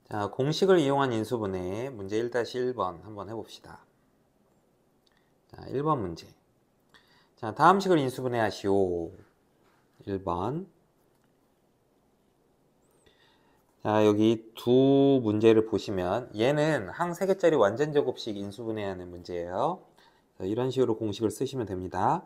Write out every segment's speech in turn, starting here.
자, 공식을 이용한 인수분해 문제 1-1번 한번 해봅시다. 자, 1번 문제. 자, 다음 식을 인수분해 하시오. 1번. 자, 여기 두 문제를 보시면 얘는 항 3개짜리 완전 제곱식 인수분해하는 문제예요. 자, 이런 식으로 공식을 쓰시면 됩니다.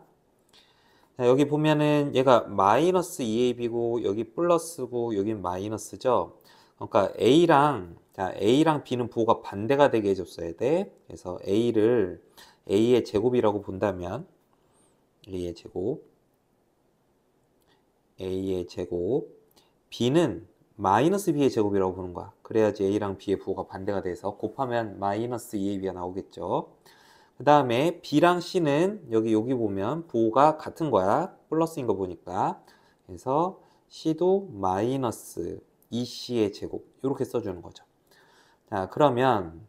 자, 여기 보면은 얘가 마이너스 2ab고 여기 플러스고 여긴 마이너스죠. 그러니까 A랑 B는 부호가 반대가 되게 해줬어야 돼. 그래서 A를 A의 제곱이라고 본다면 A의 제곱, A의 제곱, B는 마이너스 B의 제곱이라고 보는 거야. 그래야지 A랑 B의 부호가 반대가 돼서 곱하면 마이너스 2ab가 나오겠죠. 그 다음에 B랑 C는 여기 보면 부호가 같은 거야. 플러스인 거 보니까. 그래서 C도 마이너스 2C의 제곱 이렇게 써주는 거죠. 자, 그러면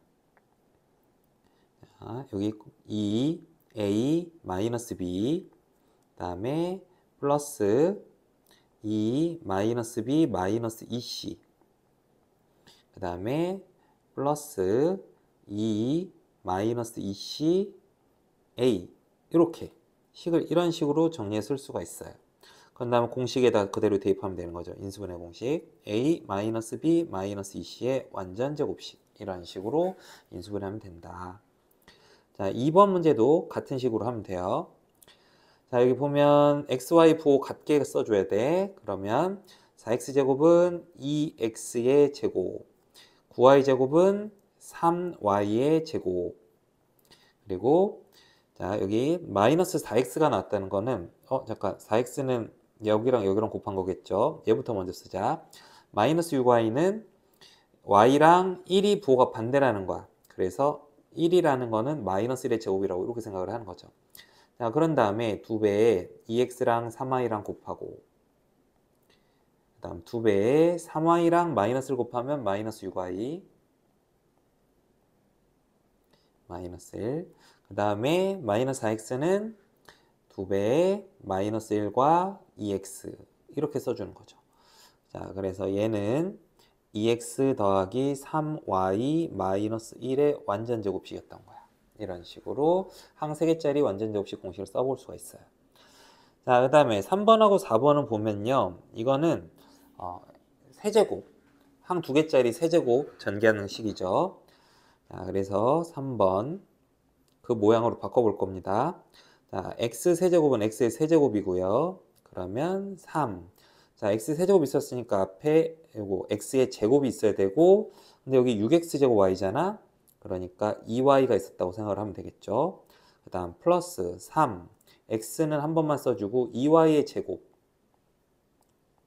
자, 여기 2A 마이너스 B 그 다음에 플러스 2 마이너스 B 마이너스 2C 그 다음에 플러스 2 마이너스 2C A 이렇게 식을 이런 식으로 정리해 쓸 수가 있어요. 그 다음에 공식에다 그대로 대입하면 되는 거죠. 인수분해 공식 A 마이너스 B 마이너스 2C의 완전 제곱식 이런 식으로 인수분해하면 된다. 자, 2번 문제도 같은 식으로 하면 돼요. 자, 여기 보면 XY 부호 같게 써줘야 돼. 그러면 4X제곱은 2X의 제곱 9Y제곱은 3Y의 제곱 그리고 자, 여기 마이너스 4x가 나왔다는 거는 잠깐 4x는 여기랑 여기랑 곱한 거겠죠. 얘부터 먼저 쓰자. 마이너스 6y는 y랑 1이 부호가 반대라는 거야. 그래서 1이라는 거는 마이너스 1의 제곱이라고 이렇게 생각을 하는 거죠. 자, 그런 다음에 2배에 2x랑 3y랑 곱하고 그 다음 2배에 3y랑 마이너스를 곱하면 마이너스 6y 마이너스 1. 그 다음에 마이너스 4x는 2배의 마이너스 1과 2x 이렇게 써주는 거죠. 자, 그래서 얘는 2x 더하기 3y 마이너스 1의 완전 제곱식이었던 거야. 이런 식으로 항 3개짜리 완전 제곱식 공식을 써볼 수가 있어요. 자, 그 다음에 3번하고 4번은 보면요. 이거는 세제곱, 항 2개짜리 세제곱 전개하는 식이죠. 자, 그래서 3번 그 모양으로 바꿔볼 겁니다. 자, x 세제곱은 x의 세제곱이고요. 그러면 3. 자, x 세제곱 있었으니까 앞에 요거 x의 제곱이 있어야 되고 근데 여기 6x 제곱 y잖아. 그러니까 2y가 있었다고 생각을 하면 되겠죠. 그 다음 플러스 3. x는 한 번만 써주고 2y의 제곱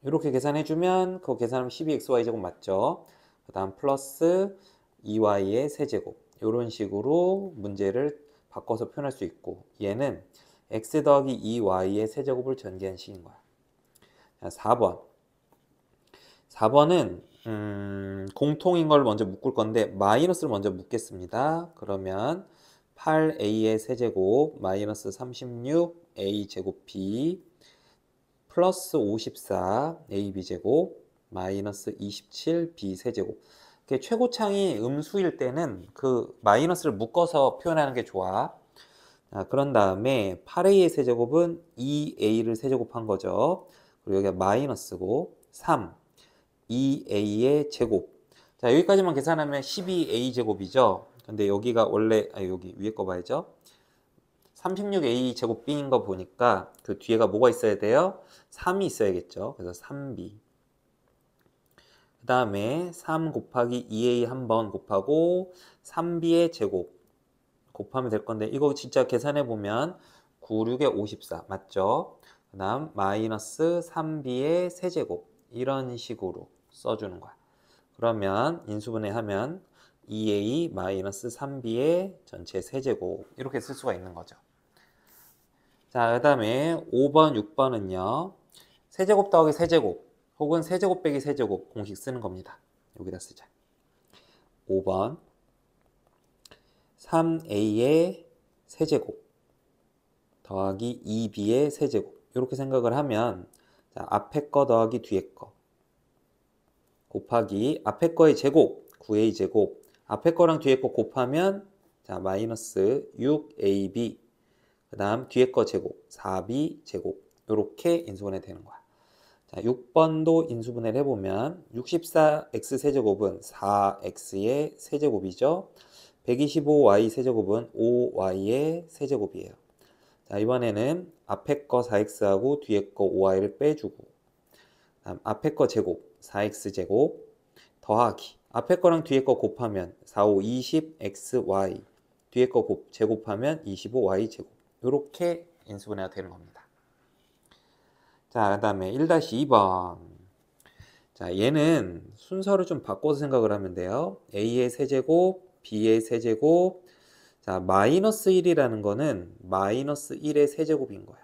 이렇게 계산해주면 그거 계산하면 12xy 제곱 맞죠. 그 다음 플러스 2y의 세제곱 이런 식으로 문제를 바꿔서 표현할 수 있고 얘는 x 더하기 2y의 세제곱을 전개한 식인 거야. 자, 4번 4번은 공통인 걸 먼저 묶을 건데 마이너스를 먼저 묶겠습니다. 그러면 8a의 세제곱 마이너스 36a 제곱 b 플러스 54 ab제곱 마이너스 27b 세제곱 최고창이 음수일 때는 그 마이너스를 묶어서 표현하는 게 좋아. 자, 그런 다음에 8a의 세제곱은 2a를 세제곱한 거죠. 그리고 여기가 마이너스고 3 2a의 제곱. 자, 여기까지만 계산하면 12a 제곱이죠. 근데 여기가 원래 여기 위에 거 봐야죠. 36a 제곱 b인 거 보니까 그 뒤에가 뭐가 있어야 돼요? 3이 있어야겠죠. 그래서 3b. 그 다음에 3 곱하기 2a 한 번 곱하고 3b의 제곱 곱하면 될 건데 이거 진짜 계산해 보면 9, 6에 54 맞죠? 그 다음 마이너스 3b의 세제곱 이런 식으로 써주는 거야. 그러면 인수분해 하면 2a 마이너스 3b의 전체 세제곱 이렇게 쓸 수가 있는 거죠. 자, 그 다음에 5번, 6번은요. 세제곱 더하기 세제곱 혹은 세제곱 빼기 세제곱 공식 쓰는 겁니다. 여기다 쓰자. 5번 3a의 세제곱 더하기 2b의 세제곱 이렇게 생각을 하면 자, 앞에 거 더하기 뒤에 거 곱하기 앞에 거의 제곱 9a제곱 앞에 거랑 뒤에 거 곱하면 자 마이너스 6ab 그 다음 뒤에 거 제곱 4b 제곱 이렇게 인수분해 되는 거야. 자 6번도 인수분해를 해보면 64x 세제곱은 4x의 세제곱이죠. 125y 세제곱은 5y의 세제곱이에요. 자 이번에는 앞에 거 4x하고 뒤에 거 5y를 빼주고 다음 앞에 거 제곱 4x 제곱 더하기 앞에 거랑 뒤에 거 곱하면 4, 5, 20xy 뒤에 거 제곱하면 25y 제곱 이렇게 인수분해가 되는 겁니다. 자, 그 다음에 1-2번. 자, 얘는 순서를 좀 바꿔서 생각을 하면 돼요. a의 세제곱, b의 세제곱. 자, 마이너스 1이라는 거는 마이너스 1의 세제곱인 거야.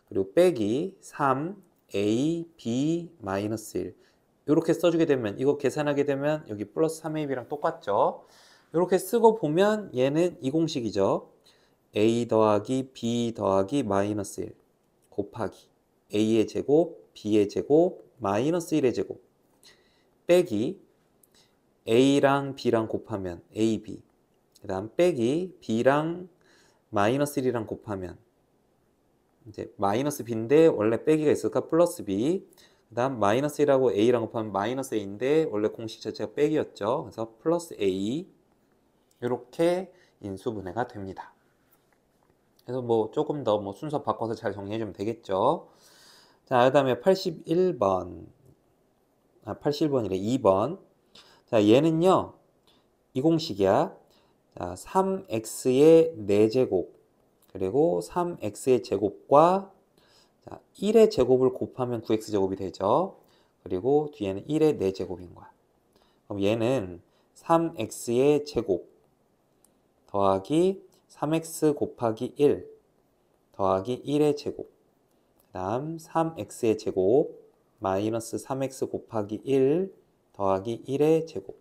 그리고 빼기 3, a, b, 마이너스 1. 이렇게 써주게 되면, 이거 계산하게 되면 여기 플러스 3ab랑 똑같죠? 이렇게 쓰고 보면 얘는 이 공식이죠. a 더하기 b 더하기 마이너스 1 곱하기 a의 제곱, b의 제곱, 마이너스 1의 제곱 빼기 a랑 b랑 곱하면 ab 그 다음 빼기 b랑 마이너스 1이랑 곱하면 이제 마이너스 b인데 원래 빼기가 있으니까 플러스 b 그 다음 마이너스 1하고 a랑 곱하면 마이너스 a인데 원래 공식 자체가 빼기였죠. 그래서 플러스 a 이렇게 인수분해가 됩니다. 그래서 뭐 조금 더 뭐 순서 바꿔서 잘 정리해주면 되겠죠. 자, 그 다음에 81번. 81번이래. 2번. 자, 얘는요. 이 공식이야. 자, 3x의 4제곱. 그리고 3x의 제곱과 자, 1의 제곱을 곱하면 9x제곱이 되죠. 그리고 뒤에는 1의 4제곱인 거야. 그럼 얘는 3x의 제곱 더하기 3x 곱하기 1 더하기 1의 제곱 그 다음 3x의 제곱 마이너스 3x 곱하기 1 더하기 1의 제곱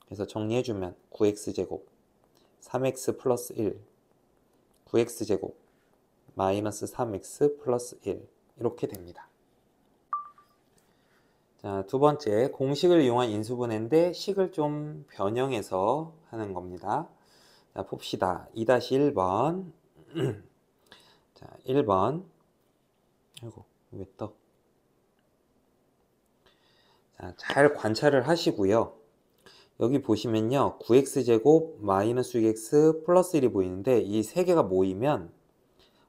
그래서 정리해주면 9x제곱 3x 플러스 1 9x제곱 마이너스 3x 플러스 1 이렇게 됩니다. 자, 두 번째 공식을 이용한 인수분해인데 식을 좀 변형해서 하는 겁니다. 자, 봅시다. 2-1번 자, 1번 아이고 왜 떠? 자, 잘 관찰을 하시고요. 여기 보시면요. 9x제곱 마이너스 6x 플러스 1이 보이는데 이 세 개가 모이면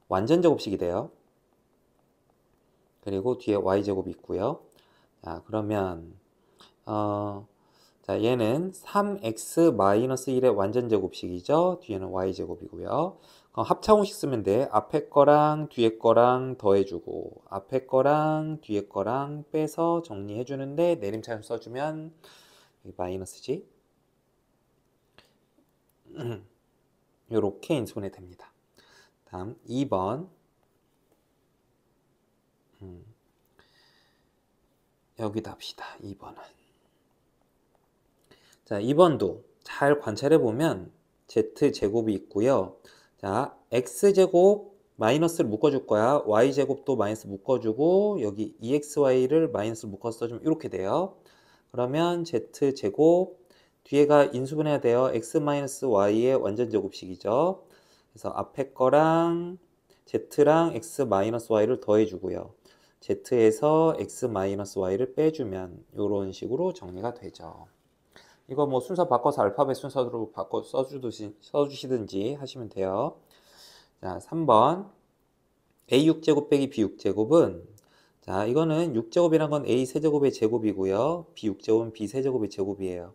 완전 제곱식이 돼요. 그리고 뒤에 y제곱이 있고요. 자, 그러면 자, 얘는 3x 마이너스 1의 완전 제곱식이죠. 뒤에는 y제곱이고요. 그럼 합차공식 쓰면 돼. 앞에 거랑 뒤에 거랑 더해주고 앞에 거랑 뒤에 거랑 빼서 정리해주는데 내림차순 써주면 마이너스지. 이렇게 인수분해 됩니다. 다음 2번 여기다 합시다. 2번은 자 2번도 잘 관찰해 보면 z제곱이 있고요. 자 x제곱 마이너스를 묶어줄 거야. y제곱도 마이너스 묶어주고 여기 2xy를 마이너스 묶어서 써주면 이렇게 돼요. 그러면 z제곱 뒤에가 인수분해가 돼요. x-y의 완전 제곱식이죠. 그래서 앞에 거랑 z랑 x-y를 더해주고요. z에서 x-y를 빼주면 이런 식으로 정리가 되죠. 이거 뭐 순서 바꿔서 알파벳 순서로 바꿔 써주시든지 하시면 돼요. 자, 3번 a6제곱 빼기 b6제곱은 자, 이거는 6제곱이란 건 a 세제곱의 제곱이고요. b6제곱은 b 세제곱의 제곱이에요.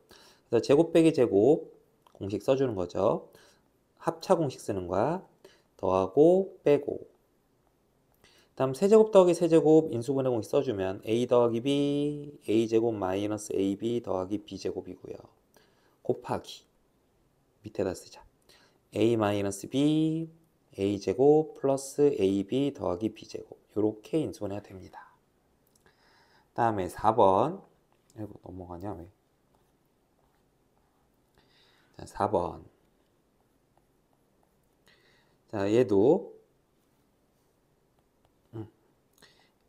그래서 제곱 빼기 제곱 공식 써주는 거죠. 합차 공식 쓰는 거야. 더하고 빼고 다음 세제곱 더하기 세제곱 인수분해 공식 써주면 a 더하기 b a제곱 마이너스 ab 더하기 b제곱이고요. 곱하기 밑에다 쓰자. a 마이너스 b a제곱 플러스 ab 더하기 b제곱 이렇게 인수분해가 됩니다. 다음에 4번 아이고 넘어가냐 왜? 자, 4번 자 얘도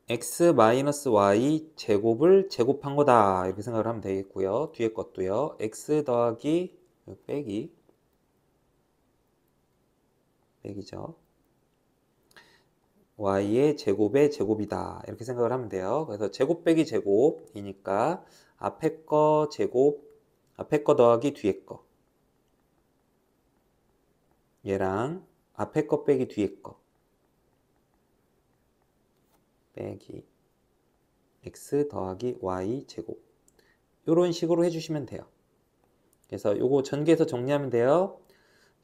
x-y 제곱을 제곱한 거다 이렇게 생각을 하면 되겠고요. 뒤에 것도요. x 더하기 빼기죠. y의 제곱의 제곱이다 이렇게 생각을 하면 돼요. 그래서 제곱 빼기 제곱이니까 앞에 거 제곱, 앞에 거 더하기 뒤에 거, 얘랑 앞에 거 빼기 뒤에 거 빼기 x 더하기 y 제곱, 이런 식으로 해주시면 돼요. 그래서 요거 전개해서 정리하면 돼요.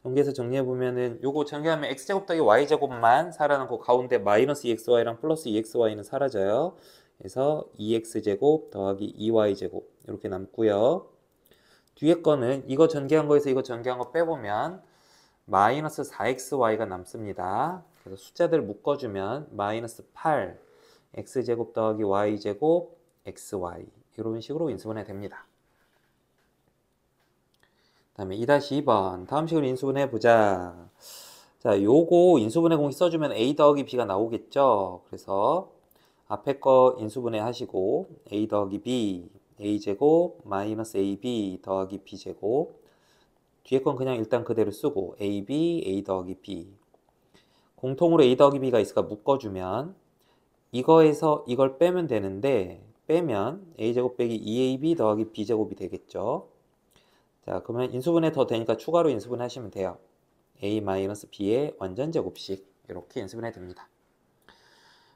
전개해서 정리해보면은 요거 전개하면 x제곱 더하기 y제곱만 살아남고 가운데 마이너스 2xy랑 플러스 2xy는 사라져요. 그래서 2x제곱 더하기 2y제곱 이렇게 남고요. 뒤에 거는 이거 전개한 거에서 이거 전개한 거 빼보면 마이너스 4xy가 남습니다. 그래서 숫자들 묶어주면 마이너스 8 x제곱 더하기 y제곱 xy 이런 식으로 인수분해 됩니다. 다음에 2-2번 다음 식으로 인수분해 보자. 자, 요거 인수분해 공식 써주면 a 더하기 b가 나오겠죠. 그래서 앞에 거 인수분해 하시고 a 더하기 b a제곱 마이너스 ab 더하기 b제곱, 뒤에 건 그냥 일단 그대로 쓰고 ab a 더하기 b, 공통으로 a 더하기 b가 있으니까 묶어주면 이거에서 이걸 빼면 되는데 빼면 a제곱 빼기 2ab 더하기 b제곱이 되겠죠. 자, 그러면 인수분해 더 되니까 추가로 인수분해 하시면 돼요. a-b의 완전 제곱식 이렇게 인수분해 됩니다.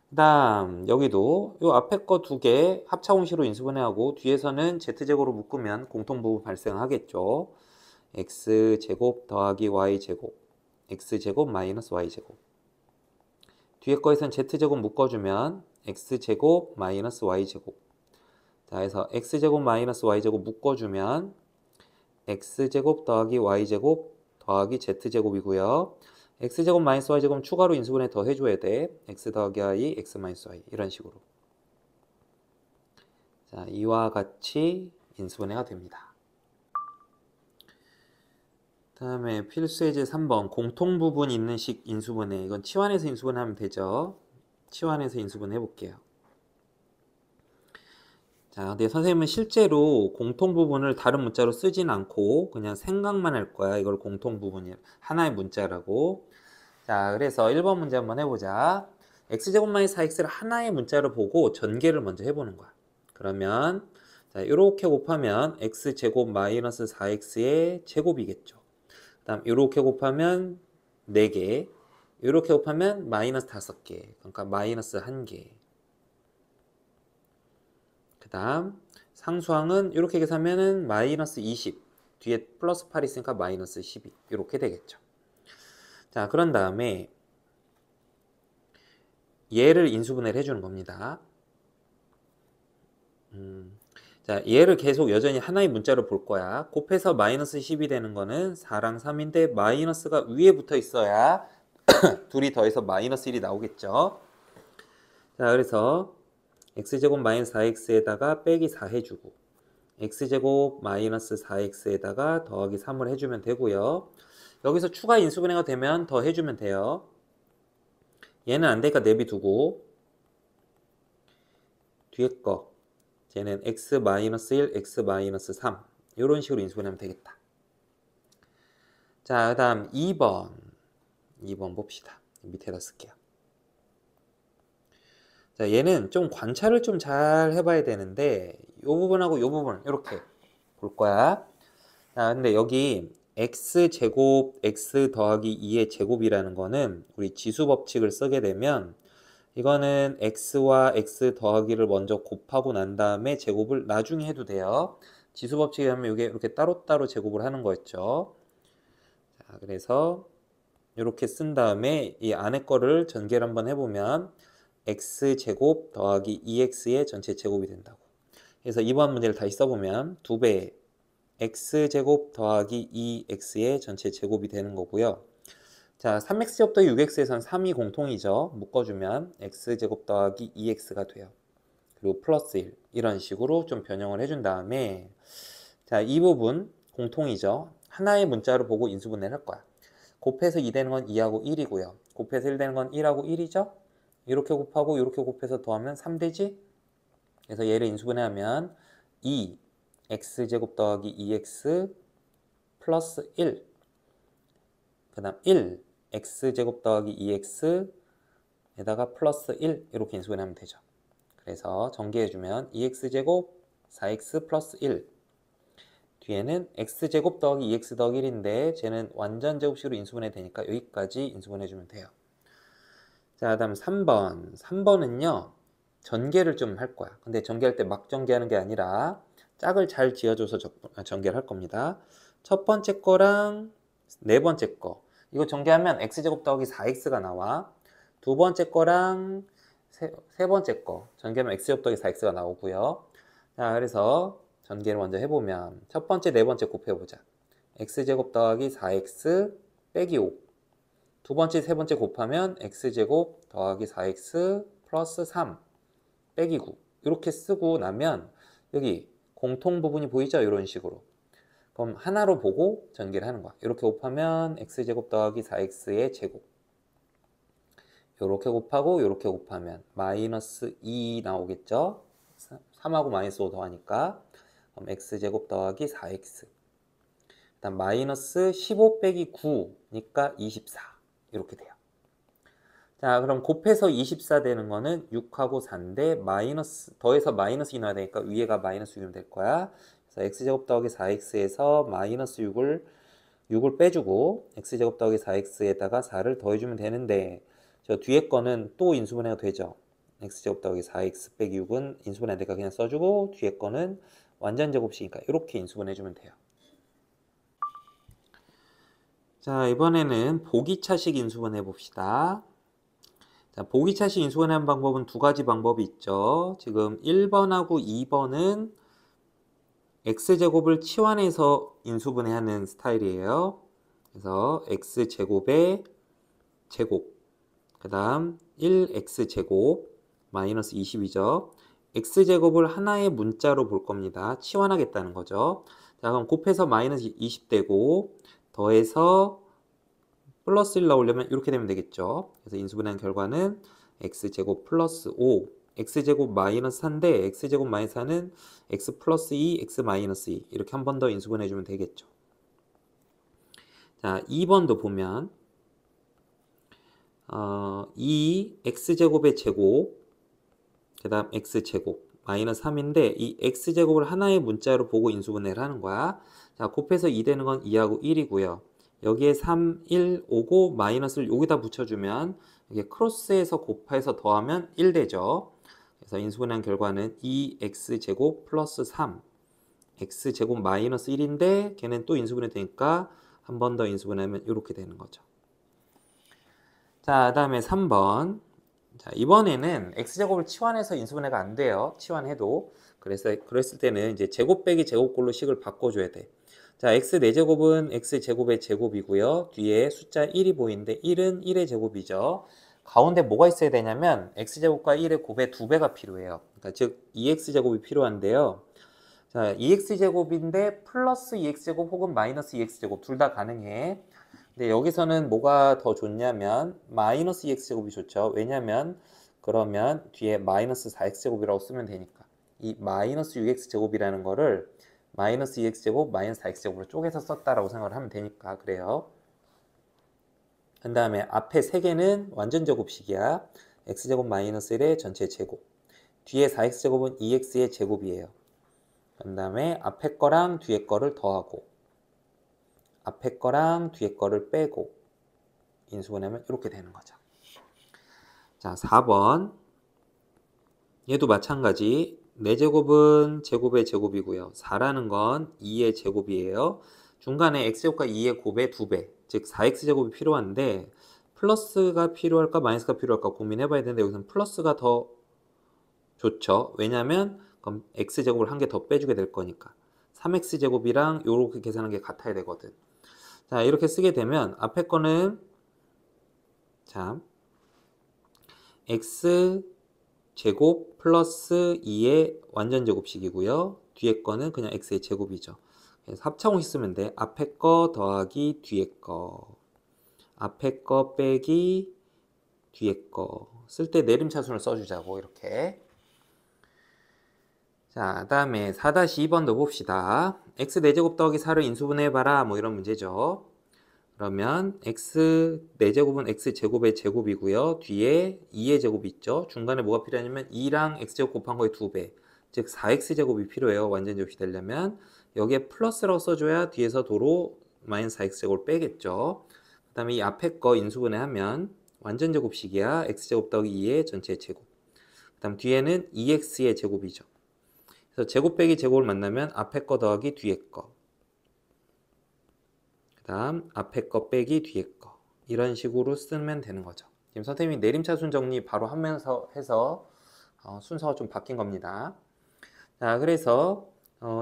그 다음 여기도 요 앞에 거 두 개 합차공식으로 인수분해하고 뒤에서는 z제곱으로 묶으면 공통부분 발생하겠죠. x제곱 더하기 y제곱 x제곱 마이너스 y제곱, 뒤에 거에선 z제곱 묶어주면 x제곱 마이너스 y제곱, 자, 해서 x제곱 마이너스 y제곱 묶어주면 x제곱 더하기 y제곱 더하기 z제곱이고요. x제곱 마이너스 y제곱 추가로 인수분해 더 해줘야 돼. x 더하기 y, x 마이너스 y 이런 식으로. 자, 이와 같이 인수분해가 됩니다. 다음에 필수 예제 3번 공통부분 있는 식 인수분해, 이건 치환해서 인수분해하면 되죠. 치환해서 인수분해 해볼게요. 자, 근데 선생님은 실제로 공통부분을 다른 문자로 쓰진 않고 그냥 생각만 할 거야. 이걸 공통부분이 하나의 문자라고. 자, 그래서 1번 문제 한번 해보자. x제곱 마이너스 4x를 하나의 문자로 보고 전개를 먼저 해보는 거야. 그러면 자, 이렇게 곱하면 x제곱 마이너스 4x의 제곱이겠죠. 그 다음 이렇게 곱하면 4개, 이렇게 곱하면 마이너스 5개, 그러니까 마이너스 1개. 그 다음 상수항은 이렇게 계산하면 마이너스 20, 뒤에 플러스 8 있으니까 마이너스 12 이렇게 되겠죠. 자, 그런 다음에 얘를 인수분해를 해주는 겁니다. 자, 얘를 계속 여전히 하나의 문자로 볼 거야. 곱해서 마이너스 10이 되는 거는 4랑 3인데 마이너스가 위에 붙어 있어야 둘이 더해서 마이너스 1이 나오겠죠. 자, 그래서 x제곱 마이너스 4x에다가 빼기 4 해주고 x제곱 마이너스 4x에다가 더하기 3을 해주면 되고요. 여기서 추가 인수분해가 되면 더 해주면 돼요. 얘는 안 되니까 내비두고 뒤에 거 얘는 x-1, x-3 이런 식으로 인수분해하면 되겠다. 자, 그 다음 2번 봅시다. 밑에다 쓸게요. 자, 얘는 좀 관찰을 좀 잘 해봐야 되는데 이 부분하고 이 부분 이렇게 볼 거야. 자, 근데 여기 x제곱 x 더하기 2의 제곱이라는 거는 우리 지수 법칙을 쓰게 되면 이거는 x와 x 더하기를 먼저 곱하고 난 다음에 제곱을 나중에 해도 돼요. 지수 법칙에 하면 이게 이렇게 따로따로 제곱을 하는 거였죠. 자, 그래서 이렇게 쓴 다음에 이 안에 거를 전개를 한번 해보면 x제곱 더하기 2x의 전체 제곱이 된다고. 그래서 이번 문제를 다시 써보면 2배 x제곱 더하기 2x의 전체 제곱이 되는 거고요. 자, 3x제곱 더하기 6x에선 3이 공통이죠. 묶어주면 x제곱 더하기 2x가 돼요. 그리고 플러스 1 이런 식으로 좀 변형을 해준 다음에 자, 이 부분 공통이죠. 하나의 문자로 보고 인수분해를 할 거야. 곱해서 2 되는 건 2하고 1이고요. 곱해서 1 되는 건 1하고 1이죠. 이렇게 곱하고 이렇게 곱해서 더하면 3되지? 그래서 얘를 인수분해하면 2 x제곱 더하기 2x 플러스 1, 그 다음 1 x제곱 더하기 2x에다가 플러스 1 이렇게 인수분해하면 되죠. 그래서 전개해주면 2x제곱 4x 플러스 1, 뒤에는 x제곱 더하기 2x 더하기 1인데 쟤는 완전 제곱식으로 인수분해 되니까 여기까지 인수분해주면 돼요. 자, 그 다음 3번. 3번은요, 전개를 좀 할 거야. 근데 전개할 때 막 전개하는 게 아니라 짝을 잘 지어줘서 전개를 할 겁니다. 첫 번째 거랑 네 번째 거. 이거 전개하면 x제곱 더하기 4x가 나와. 두 번째 거랑 세 번째 거. 전개하면 x제곱 더하기 4x가 나오고요. 자, 그래서 전개를 먼저 해보면 첫 번째, 네 번째 곱해보자. x제곱 더하기 4x 빼기 5. 두 번째, 세 번째 곱하면 x제곱 더하기 4x 플러스 3 빼기 9 이렇게 쓰고 나면 여기 공통 부분이 보이죠? 이런 식으로. 그럼 하나로 보고 전개를 하는 거야. 이렇게 곱하면 x제곱 더하기 4x의 제곱. 이렇게 곱하고 이렇게 곱하면 마이너스 2 나오겠죠? 3하고 마이너스 5 더하니까. 그럼 x제곱 더하기 4x. 그다음 마이너스 15 빼기 9니까 24 이렇게 돼요. 자, 그럼 곱해서 24 되는 거는 6하고 4인데 마이너스 더해서 마이너스 2 넣어야 되니까 위에가 마이너스 6이면 될 거야. 그래서 x제곱 더하기 4x에서 마이너스 6을 빼주고 x제곱 더하기 4x에다가 4를 더해주면 되는데 저 뒤에 거는 또 인수분해가 되죠. x제곱 더하기 4x 빼기 6은 인수분해 되니까 그냥 써주고 뒤에 거는 완전 제곱식이니까 이렇게 인수분해주면 돼요. 자, 이번에는 보기차식 인수분해 봅시다. 자, 보기차식 인수분해하는 방법은 두 가지 방법이 있죠. 지금 1번하고 2번은 x제곱을 치환해서 인수분해하는 스타일이에요. 그래서 x제곱의 제곱, 그 다음 1x제곱 마이너스 20이죠. x제곱을 하나의 문자로 볼 겁니다. 치환하겠다는 거죠. 자, 그럼 곱해서 마이너스 20 되고 더해서 플러스 1 나오려면 이렇게 되면 되겠죠. 그래서 인수분해한 결과는 x제곱 플러스 5, x제곱 마이너스 4인데 x제곱 마이너스 4는 x 플러스 2, x 마이너스 2 이렇게 한 번 더 인수분해주면 되겠죠. 자, 2번도 보면 2 x제곱의 제곱, 그 다음 x제곱 마이너스 3인데 이 x제곱을 하나의 문자로 보고 인수분해를 하는 거야. 자, 곱해서 2 되는 건 2하고 1이고요. 여기에 3, 1 오고 마이너스를 여기다 붙여주면 이게 크로스해서 곱해서 더하면 1 되죠. 그래서 인수분해한 결과는 2x제곱 플러스 3 x제곱 마이너스 1인데 걔는 또 인수분해 되니까 한 번 더 인수분해하면 이렇게 되는 거죠. 자, 그 다음에 3번. 자, 이번에는 x제곱을 치환해서 인수분해가 안 돼요. 치환해도. 그랬을 때는 이제 제곱 빼기 제곱꼴로 식을 바꿔줘야 돼. 자, x 4제곱은 x제곱의 제곱이고요. 뒤에 숫자 1이 보이는데 1은 1의 제곱이죠. 가운데 뭐가 있어야 되냐면 x제곱과 1의 곱의 2배가 필요해요. 그러니까 즉 2x제곱이 필요한데요. 자, 2x제곱인데 플러스 2x제곱 혹은 마이너스 2x제곱 둘 다 가능해. 근데 여기서는 뭐가 더 좋냐면 마이너스 2x제곱이 좋죠. 왜냐면 그러면 뒤에 마이너스 4x제곱이라고 쓰면 되니까 이 마이너스 6x제곱이라는 거를 마이너스 2x제곱 마이너스 4x제곱으로 쪼개서 썼다라고 생각을 하면 되니까 그래요. 그 다음에 앞에 3개는 완전 제곱식이야. x제곱 마이너스 1의 전체 제곱. 뒤에 4x제곱은 2x의 제곱이에요. 그 다음에 앞에 거랑 뒤에 거를 더하고 앞에 거랑 뒤에 거를 빼고 인수분해하면 이렇게 되는 거죠. 자, 4번. 얘도 마찬가지. 4제곱은 제곱의 제곱이고요. 4라는 건 2의 제곱이에요. 중간에 x제곱과 2의 곱의 2배, 즉 4x제곱이 필요한데 플러스가 필요할까 마이너스가 필요할까 고민해봐야 되는데 여기서는 플러스가 더 좋죠. 왜냐하면 그럼 x제곱을 한 개 더 빼주게 될 거니까 3x제곱이랑 이렇게 계산한 게 같아야 되거든. 자, 이렇게 쓰게 되면 앞에 거는 자 x제곱 플러스 2의 완전 제곱식이고요. 뒤에 거는 그냥 x의 제곱이죠. 그래서 합창호식 쓰면 돼. 앞에 거 더하기 뒤에 거. 앞에 거 빼기 뒤에 거 쓸 때 내림차순을 써주자고 이렇게. 자, 다음에 4-2번도 봅시다. x 4제곱 더하기 4를 인수분해해봐라 뭐 이런 문제죠. 그러면 x 4제곱은 x제곱의 제곱이고요. 뒤에 2의 제곱이 있죠. 중간에 뭐가 필요하냐면 2랑 x제곱 곱한 거의 2배, 즉 4x제곱이 필요해요. 완전 접시 되려면. 여기에 플러스라고 써줘야 뒤에서 도로 마이너스 4x제곱을 빼겠죠. 그 다음에 이 앞에 거 인수분해하면 완전 제곱식이야. x제곱 더하기 2의 전체 제곱. 그 다음 뒤에는 2x의 제곱이죠. 그래서 제곱 빼기 제곱을 만나면 앞에 거 더하기 뒤에 거. 그 다음 앞에 거 빼기 뒤에 거. 이런 식으로 쓰면 되는 거죠. 지금 선생님이 내림차순 정리 바로 하면서 해서 순서가 좀 바뀐 겁니다. 자, 그래서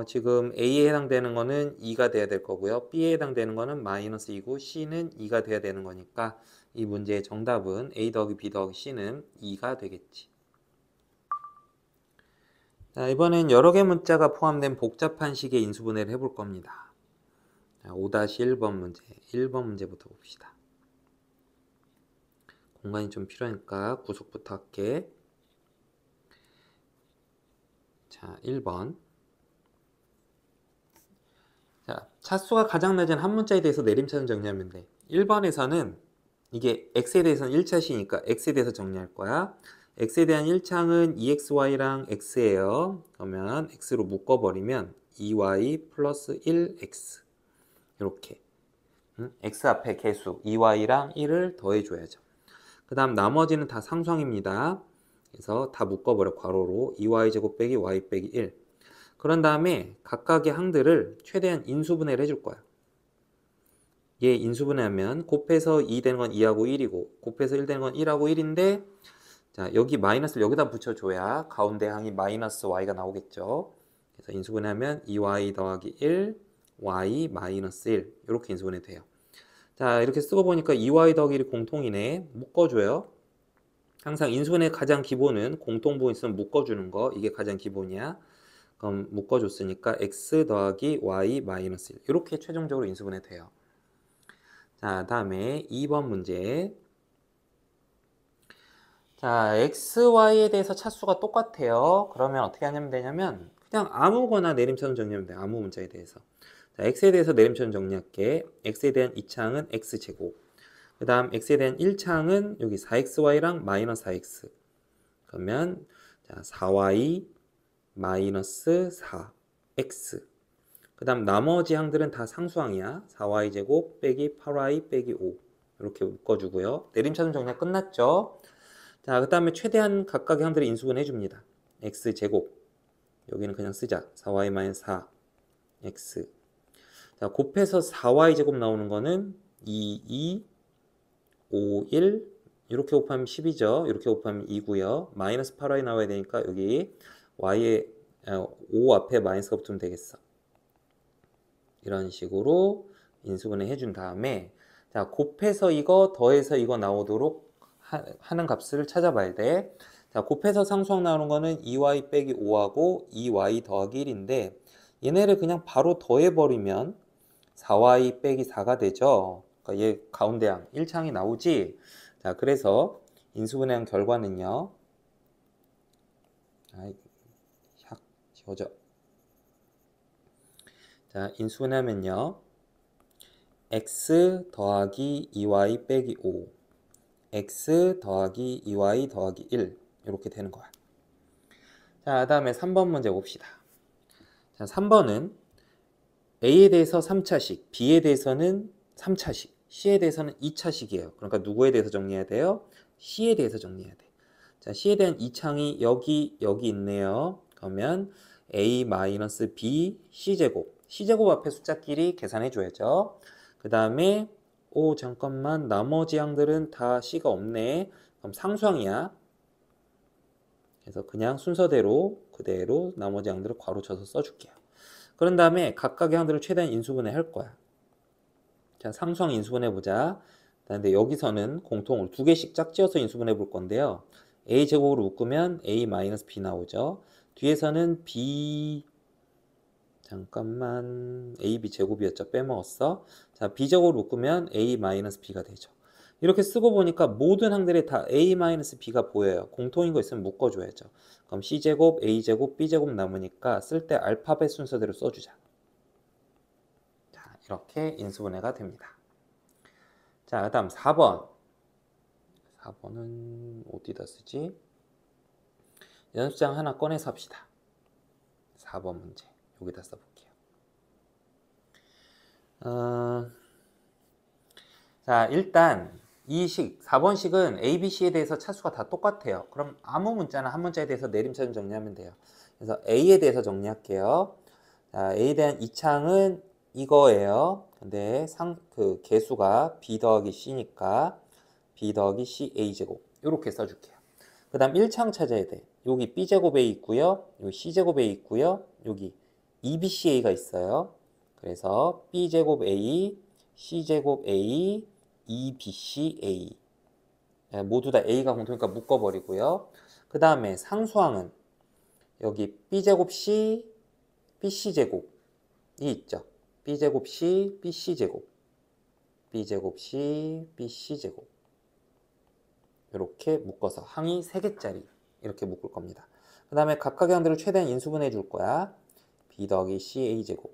지금 A에 해당되는 거는 2가 돼야 될 거고요. B에 해당되는 거는 마이너스 2고 C는 2가 돼야 되는 거니까 이 문제의 정답은 A 더하기 B 더하기 C는 2가 되겠지. 자, 이번엔 여러 개 문자가 포함된 복잡한 식의 인수분해를 해볼 겁니다. 자, 5-1번 문제, 1번 문제부터 봅시다. 공간이 좀 필요하니까 구속부터 할게. 자, 1번. 자, 차수가 가장 낮은 한 문자에 대해서 내림차순 정리하면 돼. 1번에서는 이게 x에 대해서는 1차식이니까 x에 대해서 정리할 거야. x에 대한 1창은 2xy랑 x예요. 그러면 x로 묶어버리면 2y 플러스 1x 이렇게. x 앞에 개수 2y랑 1을 더해줘야죠. 그 다음 나머지는 다 상수항입니다. 그래서 다 묶어버려. 괄호로 2y제곱 빼기 y 빼기 1. 그런 다음에 각각의 항들을 최대한 인수분해를 해줄 거야. 얘 인수분해하면 곱해서 2 되는 건 2하고 1이고 곱해서 1 되는 건 1하고 1인데, 자, 여기 마이너스를 여기다 붙여줘야 가운데 항이 마이너스 y가 나오겠죠. 그래서 인수분해하면 2y 더하기 1, y 마이너스 1 이렇게 인수분해 돼요. 자, 이렇게 쓰고 보니까 2y 더하기 1이 공통이네. 묶어줘요. 항상 인수분해 가장 기본은 공통부분 있으면 묶어주는 거. 이게 가장 기본이야. 그럼 묶어줬으니까 x 더하기 y 마이너스 1 이렇게 최종적으로 인수분해 돼요. 자, 다음에 2번 문제. 자, x, y에 대해서 차수가 똑같아요. 그러면 어떻게 하면 되냐면 그냥 아무거나 내림차순 정리하면 돼. 아무 문자에 대해서. 자, x에 대해서 내림차순 정리할게. x에 대한 2창은 x제곱. 그 다음 x에 대한 1창은 여기 4xy랑 마이너스 4x. 그러면 자, 4y 마이너스 4x. 그 다음 나머지 항들은 다 상수항이야. 4y제곱 빼기 8y 빼기 5 이렇게 묶어주고요. 내림차순 정리가 끝났죠. 자, 그 다음에 최대한 각각의 항들을 인수분해 줍니다. x제곱 여기는 그냥 쓰자. 4y-4 x. 자, 곱해서 4y제곱 나오는 거는 2, 5, 1 이렇게 곱하면 10이죠. 이렇게 곱하면 2고요. 마이너스 8y 나와야 되니까 여기 y에 5 앞에 마이너스가 붙으면 되겠어. 이런 식으로 인수분해 해준 다음에, 자, 곱해서 이거 더해서 이거 나오도록 하는 값을 찾아봐야 돼. 자, 곱해서 상수항 나오는 거는 2y 빼기 5하고 2y 더하기 1인데 얘네를 그냥 바로 더해버리면 4y 빼기 4가 되죠. 그러니까 얘 가운데 항 1창이 나오지. 자, 그래서 인수분해한 결과는요. 샥 지워져. 자, 인수분해하면요. x 더하기 2y 빼기 5 x 더하기 2y 더하기 1 이렇게 되는 거야. 자, 다음에 3번 문제 봅시다. 자, 3번은 A에 대해서 3차식, B에 대해서는 3차식, C에 대해서는 2차식이에요. 그러니까 누구에 대해서 정리해야 돼요? C에 대해서 정리해야 돼. 자, C에 대한 2창이 여기 있네요. 그러면 A-B C제곱, C제곱 앞에 숫자끼리 계산해 줘야죠. 그 다음에 잠깐만, 나머지 항들은 다 C가 없네. 그럼 상수항이야. 그래서 그냥 순서대로 그대로 나머지 항들을 괄호 쳐서 써줄게요. 그런 다음에 각각의 항들을 최대한 인수분해 할 거야. 자, 상수항 인수분해 보자. 근데 여기서는 공통을 두 개씩 짝지어서 인수분해 볼 건데요. A제곱으로 묶으면 A-B 나오죠. 뒤에서는 B, 잠깐만, AB 제곱이었죠. 빼먹었어. 자, B제곱으로 묶으면 A-B가 되죠. 이렇게 쓰고 보니까 모든 항들이 다 a-b가 보여요. 공통인 거 있으면 묶어줘야죠. 그럼 c제곱, a제곱, b제곱 남으니까 쓸 때 알파벳 순서대로 써주자. 자, 이렇게 인수분해가 됩니다. 자, 그 다음 4번. 4번은 어디다 쓰지? 연습장 하나 꺼내서 합시다. 4번 문제. 여기다 써볼게요. 자, 일단 이 4번식은 A, B, C에 대해서 차수가 다 똑같아요. 그럼 아무 문자나 한 문자에 대해서 내림차순 정리하면 돼요. 그래서 A에 대해서 정리할게요. 자, A에 대한 이창은 이거예요. 근데 그 개수가 B 더하기 C니까 B 더하기 C A제곱 이렇게 써줄게요. 그 다음 1창 찾아야 돼. 여기 B제곱 A 있고요. 여기 C제곱 A 있고요. 여기 EBCA가 있어요. 그래서 B제곱 A, C제곱 A, EBCA 모두 다 A가 공통이니까 묶어버리고요. 그 다음에 상수항은 여기 B제곱 C, BC제곱이 있죠. B제곱 C, BC제곱 B제곱 C, BC제곱 이렇게 묶어서 항이 3개짜리 이렇게 묶을 겁니다. 그 다음에 각각의 항들을 최대한 인수분해 줄 거야. B 더하기 C A제곱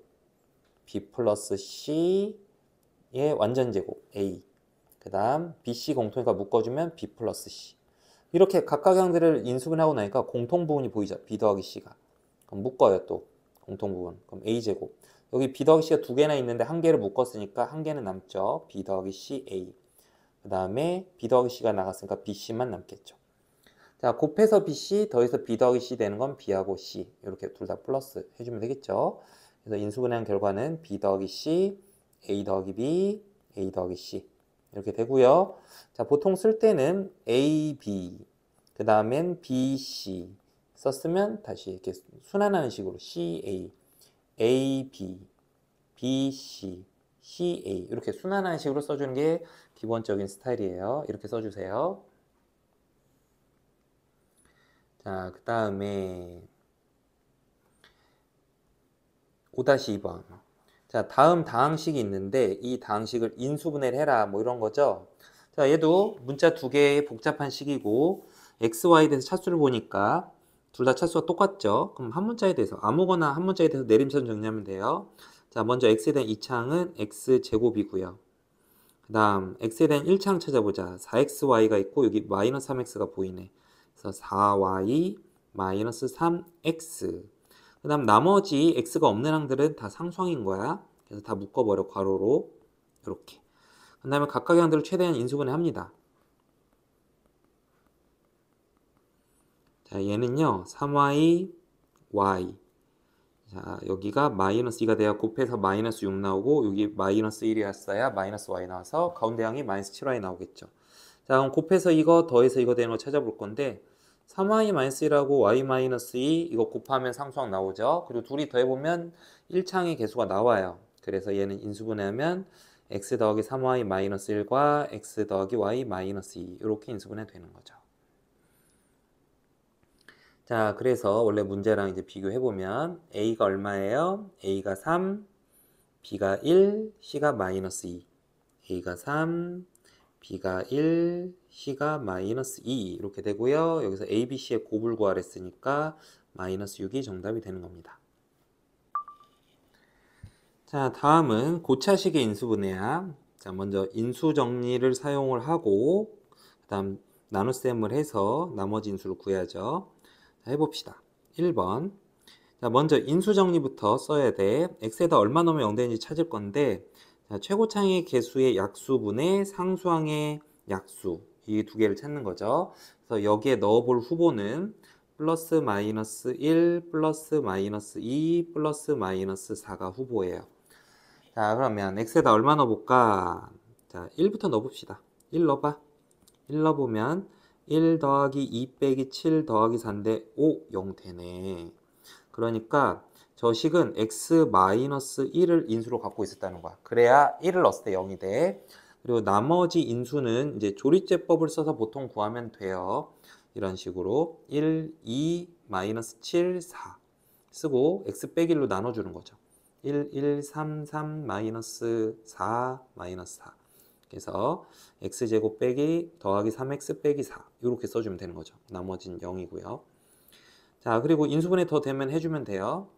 B 플러스 C의 완전제곱 A 그 다음 BC 공통이니까 묶어주면 B 플러스 C 이렇게 각각의 항들을 인수분해하고 나니까 공통부분이 보이죠. B 더하기 C가 그럼 묶어요. 또 공통부분 그럼 A제곱 여기 B 더하기 C가 2개나 있는데 한 개를 묶었으니까 한 개는 남죠. B 더하기 C A 그 다음에 B 더하기 C가 나갔으니까 BC만 남겠죠. 자, 곱해서 BC 더해서 B 더하기 C 되는 건 B하고 C 이렇게 둘 다 플러스 해주면 되겠죠. 그래서 인수분해한 결과는 B 더하기 C, A 더하기 B, A 더하기 C 이렇게 되고요. 자, 보통 쓸 때는 A, B 그 다음엔 B, C 썼으면 다시 이렇게 순환하는 식으로 C, A, A, B, B, C, C, A 이렇게 순환하는 식으로 써주는 게 기본적인 스타일이에요. 이렇게 써주세요. 자, 그 다음에 5-2번. 자, 다음 다항식이 있는데 이 다항식을 인수분해를 해라 뭐 이런 거죠. 자, 얘도 문자 2개의 복잡한 식이고 x, y에 대해서 차수를 보니까 둘 다 차수가 똑같죠. 그럼 한 문자에 대해서 아무거나 한 문자에 대해서 내림차순 정리하면 돼요. 자, 먼저 x에 대한 2창은 x제곱이고요. 그 다음 x에 대한 1창 찾아보자. 4xy가 있고 여기 마이너스 3x가 보이네. 그래서 4y 마이너스 3x 그 다음 나머지 x가 없는 항들은 다 상수항인 거야. 그래서 다 묶어버려 괄호로 이렇게. 그 다음에 각각의 항들을 최대한 인수분해 합니다. 자, 얘는요 3y y 자, 여기가 마이너스 2가 돼야 곱해서 마이너스 6 나오고 여기 마이너스 1이었어야 마이너스 y 나와서 가운데 항이 마이너스 7y 나오겠죠. 자, 그럼 곱해서 이거 더해서 이거 되는 거 찾아볼 건데 3y-1하고 y-2 이거 곱하면 상수항 나오죠. 그리고 둘이 더해보면 1창의 개수가 나와요. 그래서 얘는 인수분해하면 x 더하기 3y-1과 x 더하기 y-2 이렇게 인수분해 되는 거죠. 자, 그래서 원래 문제랑 이제 비교해보면 a가 얼마예요? a가 3, b가 1, c가 마이너스 2 a가 3, b가 1, c가 마이너스 2 이렇게 되고요. 여기서 a, b, c의 곱을 구하랬으니까 마이너스 6이 정답이 되는 겁니다. 자, 다음은 고차식의 인수분해야. 자, 먼저 인수정리를 사용을 하고 그 다음 나눗셈을 해서 나머지 인수를 구해야죠. 자, 해봅시다. 1번 자, 먼저 인수정리부터 써야 돼. x에다 얼마 넣으면 0 되는지 찾을 건데 자, 최고차항의 개수의 약수분의 상수항의 약수 이 두 개를 찾는 거죠. 그래서 여기에 넣어볼 후보는 플러스 마이너스 1 플러스 마이너스 2 플러스 마이너스 4가 후보예요. 자, 그러면 x에다 얼마 넣어볼까? 자, 1부터 넣어봅시다. 1 넣어봐. 1 넣어보면 1 더하기 2 빼기 7 더하기 4인데 5, 0 되네. 그러니까 저 식은 x-1을 인수로 갖고 있었다는 거야. 그래야 1을 넣었을 때 0이 돼. 그리고 나머지 인수는 이제 조리제법을 써서 보통 구하면 돼요. 이런 식으로 1, 2, 마이너스 7, 4 쓰고 x 빼기 1로 나눠주는 거죠. 1, 1, 3, 3, 마이너스 4, 마이너스 4 그래서 x제곱 빼기 더하기 3x 빼기 4 이렇게 써주면 되는 거죠. 나머지는 0이고요. 자, 그리고 인수분해 더 되면 해주면 돼요.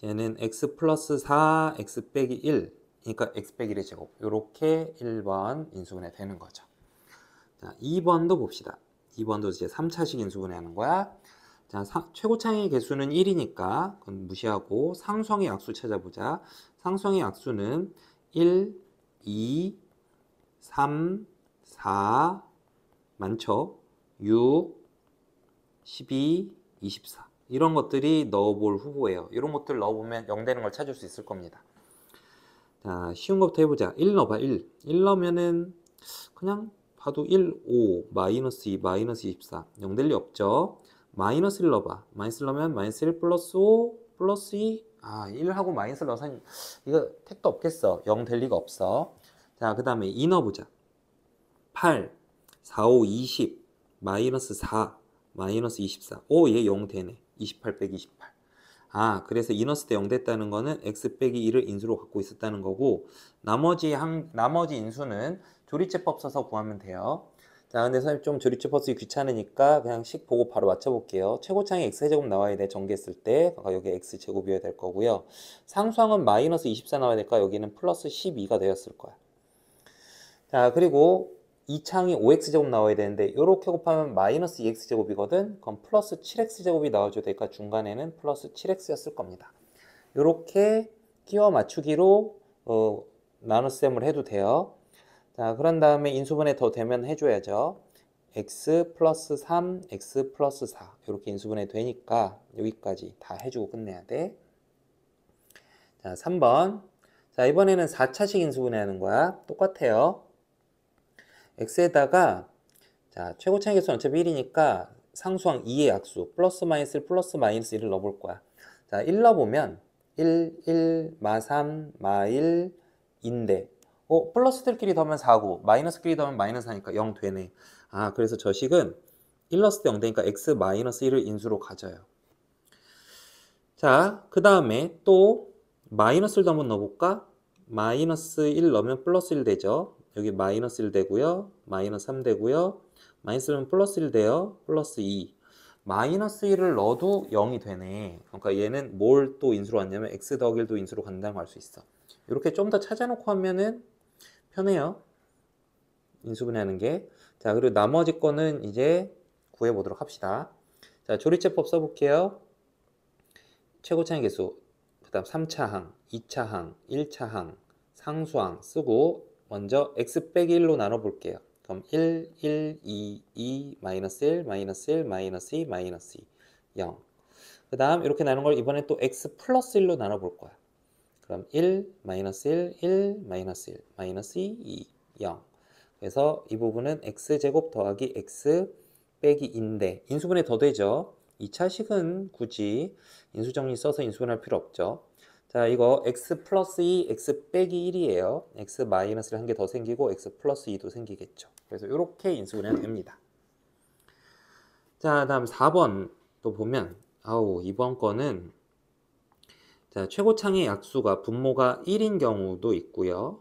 얘는 x 플러스 4 x 빼기 1 그러니까 x 빼기 1의 제곱 이렇게 1번 인수분해 되는 거죠. 자, 2번도 봅시다. 2번도 이제 3차식 인수분해 하는 거야. 자, 최고차의 개수는 1이니까 그건 무시하고 상수항의 약수 찾아보자. 상수항의 약수는 1, 2, 3, 4 많죠? 6, 12, 24 이런 것들이 넣어볼 후보예요. 이런 것들 넣어보면 0 되는 걸 찾을 수 있을 겁니다. 자, 쉬운 것부터 해보자. 1 넣어봐. 1 넣으면은 그냥 봐도 1, 5, 마이너스 2, 마이너스 24 0 될 리 없죠. 마이너스 1 넣어봐. 마이너스 넣으면 마이너스 1 플러스 5 플러스 2 1하고 마이너스 넣어서 이거 택도 없겠어. 0 될 리가 없어. 자, 그 다음에 2 넣어보자. 8, 4, 5, 20 마이너스 4 마이너스 24 오, 얘 0 되네. 28 빼기 28 그래서 2 넣었을 때 0 됐다는 거는 x 빼기 2를 인수로 갖고 있었다는 거고 나머지 인수는 조리제법 써서 구하면 돼요. 자, 근데 선생님 좀 조리제법 쓰기 귀찮으니까 그냥 식 보고 바로 맞춰볼게요. 최고차항이 x제곱 나와야 돼. 전개했을 때 여기 x제곱이어야 될 거고요. 상수항은 마이너스 24 나와야 될까? 여기는 플러스 12가 되었을 거야. 자, 그리고 2차항이 5x제곱 나와야 되는데 이렇게 곱하면 마이너스 2x제곱이거든. 그럼 플러스 7x제곱이 나와줘야 되니까 중간에는 플러스 7x였을 겁니다. 이렇게 끼워 맞추기로 나눗셈을 해도 돼요. 자, 그런 다음에 인수분해 더 되면 해줘야죠. x 플러스 3, x 플러스 4 이렇게 인수분해 되니까 여기까지 다 해주고 끝내야 돼. 자, 3번. 자, 이번에는 4차식 인수분해 하는 거야. 똑같아요. x에다가 자, 최고차의 개수는 어차피 1이니까 상수항 2의 약수 플러스 마이너스 1 플러스 마이너스 1을 넣어볼 거야. 자, 1 넣어보면 1, 1, 마 3, 마 1, 인데 플러스들끼리 더하면 4고 마이너스끼리 더하면 마이너스 하니까 0 되네. 그래서 저 식은 1 넣었을 때 0 되니까 x 마이너스 1을 인수로 가져요. 자, 그 다음에 또 마이너스를 한번 넣어볼까? 마이너스 1 넣으면 플러스 1 되죠. 여기 마이너스 1 되고요. 마이너스 3 되고요. 마이너스 1은 플러스 1 돼요. 플러스 2. 마이너스 1을 넣어도 0이 되네. 그러니까 얘는 뭘 또 인수로 갔냐면 x 더하기 1도 인수로 간다고 할 수 있어. 이렇게 좀 더 찾아놓고 하면은 편해요. 인수분해하는 게. 자, 그리고 나머지 거는 이제 구해보도록 합시다. 자, 조리제법 써볼게요. 최고차의 개수, 그 다음 3차항, 2차항, 1차항, 상수항 쓰고 먼저 x 빼기 1로 나눠볼게요. 그럼 1, 1, 2, 2, 마이너스 1, 마이너스 1, 마이너스 2, 마이너스 2, 0. 그 다음 이렇게 나눈 걸 이번에 또 x 플러스 1로 나눠볼 거야. 그럼 1, 마이너스 1, 1, 마이너스 1, 마이너스 2, 2, 0. 그래서 이 부분은 x제곱 더하기 x 빼기 2인데 인수분해 더 되죠. 2차식은 굳이 인수정리 써서 인수분할 필요 없죠. 자, 이거 x 플러스 2, x 빼기 1이에요. x 마이너스를 한 개 더 생기고 x 플러스 2도 생기겠죠. 그래서 이렇게 인수분해가 됩니다. 자, 다음 4번 또 보면 이번 거는 자, 최고차의 약수가 분모가 1인 경우도 있고요.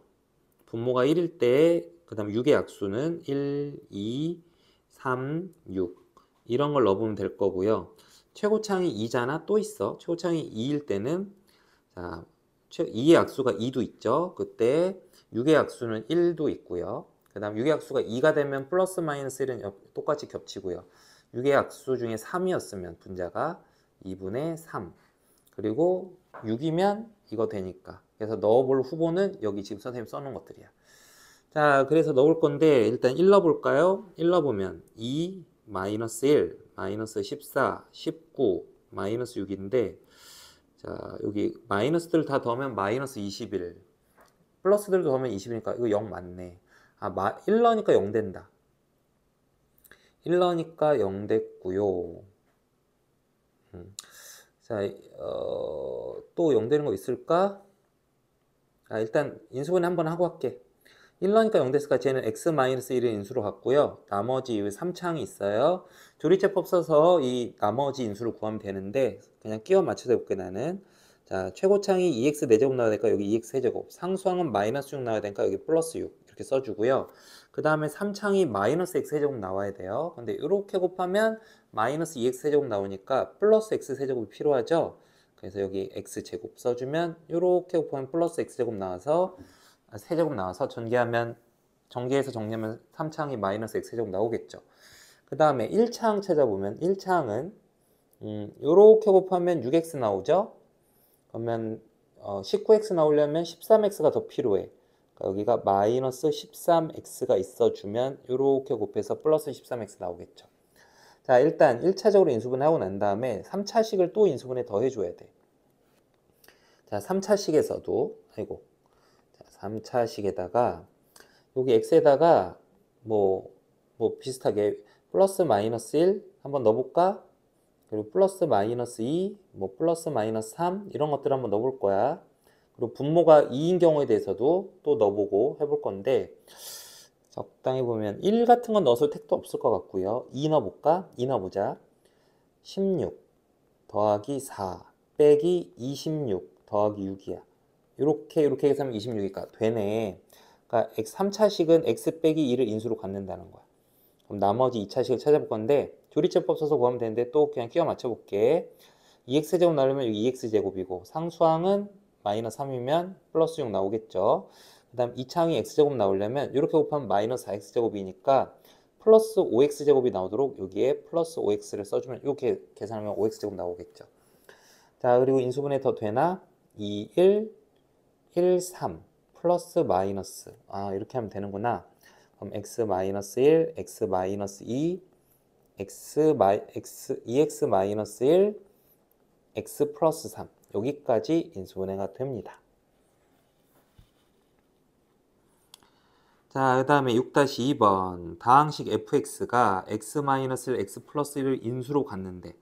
분모가 1일 때 그 다음 6의 약수는 1, 2, 3, 6 이런 걸 넣어보면 될 거고요. 최고차항이 2잖아. 또 있어. 최고차항이 2일 때는 자, 2의 약수가 2도 있죠. 그때 6의 약수는 1도 있고요. 그 다음 6의 약수가 2가 되면 플러스 마이너스 1은 똑같이 겹치고요. 6의 약수 중에 3이었으면 분자가 2분의 3 그리고 6이면 이거 되니까 그래서 넣어볼 후보는 여기 지금 선생님 써놓은 것들이야. 자, 그래서 넣을 건데 일단 1 넣어볼까요? 1 넣어보면 2, 마이너스 1, 마이너스 14, 19, 마이너스 6인데 자, 여기 마이너스들 다 더하면 마이너스 21 플러스들도 더하면 20이니까 이거 0 맞네. 1 넣으니까 0 된다. 1 넣으니까 0 됐고요. 자, 또 0 되는 거 있을까? 일단 인수분해 한번 하고 할게. 1 넣으니까 0 됐을까? 쟤는 x-1을 인수로 갔고요. 나머지 3차항이 있어요. 조리제법 써서 이 나머지 인수를 구하면 되는데 그냥 끼워 맞춰서 해볼게 나는. 자, 최고차항이 2x 4제곱 나와야 될까? 여기 2x 세제곱. 상수항은 마이너스 6 나와야 되니까 여기 플러스 6 이렇게 써주고요. 그 다음에 3창이 마이너스 x세제곱 나와야 돼요. 근데 이렇게 곱하면 마이너스 2x세제곱 나오니까 플러스 x세제곱이 필요하죠. 그래서 여기 x제곱 써주면 이렇게 곱하면 플러스 x제곱 나와서 세제곱 나와서 전개해서 정리하면 3창이 마이너스 x제곱 나오겠죠. 그 다음에 1창 찾아보면 1창은 이렇게 곱하면 6x 나오죠. 그러면 19x 나오려면 13x가 더 필요해. 그러니까 여기가 마이너스 13x가 있어주면 이렇게 곱해서 플러스 13x 나오겠죠. 자, 일단 1차적으로 인수분해하고 난 다음에 3차식을 또 인수분해 더 해줘야 돼. 자, 3차식에서도 자, 3차식에다가 여기 x에다가 뭐 비슷하게 플러스 마이너스 1 한번 넣어볼까? 그리고 플러스 마이너스 2, 뭐 플러스 마이너스 3 이런 것들 한번 넣어볼 거야. 그리고 분모가 2인 경우에 대해서도 또 넣어보고 해볼 건데 적당히 보면 1 같은 건 넣어서 택도 없을 것 같고요. 2 넣어볼까? 2 넣어보자. 16 더하기 4 빼기 26 더하기 6이야. 이렇게 계산하면 26이니까 되네. 그러니까 3차식은 x 빼기 2를 인수로 갖는다는 거야. 그럼 나머지 2차식을 찾아볼 건데 조리제법 써서 구하면 되는데 또 그냥 끼워 맞춰볼게. 2x제곱 나오려면 여기 2x제곱이고 상수항은 마이너스 3이면 플러스 6 나오겠죠. 그 다음 2창이 x제곱 나오려면 이렇게 곱하면 마이너스 4x제곱이니까 플러스 5x제곱이 나오도록 여기에 플러스 5x를 써주면 이렇게 계산하면 5x제곱 나오겠죠. 자, 그리고 인수분해 더 되나? 2, 1, 1, 3 플러스 마이너스 이렇게 하면 되는구나. 그럼 x 마이너스 1, x 마이너스 2 2x 마이너스 1 x 플러스 3 여기까지 인수분해가 됩니다. 자, 그 다음에 6-2번 다항식 fx가 x 마이너스 1 x 플러스 1을 인수로 갔는데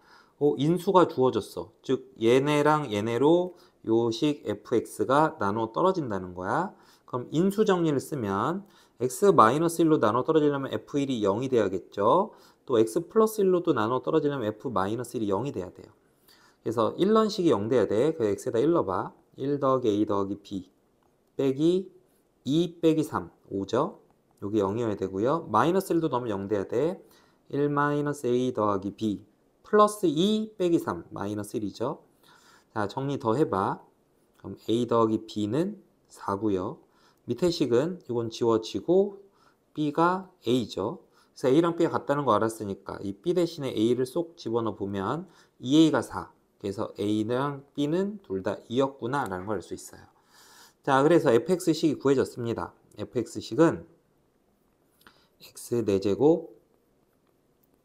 인수가 주어졌어. 즉 얘네랑 얘네로 요식 fx가 나눠 떨어진다는 거야. 그럼 인수 정리를 쓰면 x 마이너스 1로 나눠 떨어지려면 f1이 0이 돼야겠죠. 또 x 플러스 1로도 나눠 떨어지려면 f 마이너스 1이 0이 돼야 돼요. 그래서 1런식이 0 돼야 돼. 그 x에다 1 넣어봐. 1 더하기 a 더하기 b 빼기 2 빼기 3 5죠. 여기 0이어야 되고요. 마이너스 1도 넣으면 0 돼야 돼. 1 마이너스 a 더하기 b 플러스 2 빼기 3 마이너스 1이죠. 자, 정리 더 해봐. 그럼 a 더하기 b는 4고요. 밑에 식은 이건 지워지고 b가 a죠. 그래서 a랑 b가 같다는 거 알았으니까 이 b 대신에 a를 쏙 집어넣어 보면 2a가 4. 그래서 a랑 b는 둘 다 2였구나 라는 걸 알 수 있어요. 자, 그래서 fx식이 구해졌습니다. fx식은 x 4제곱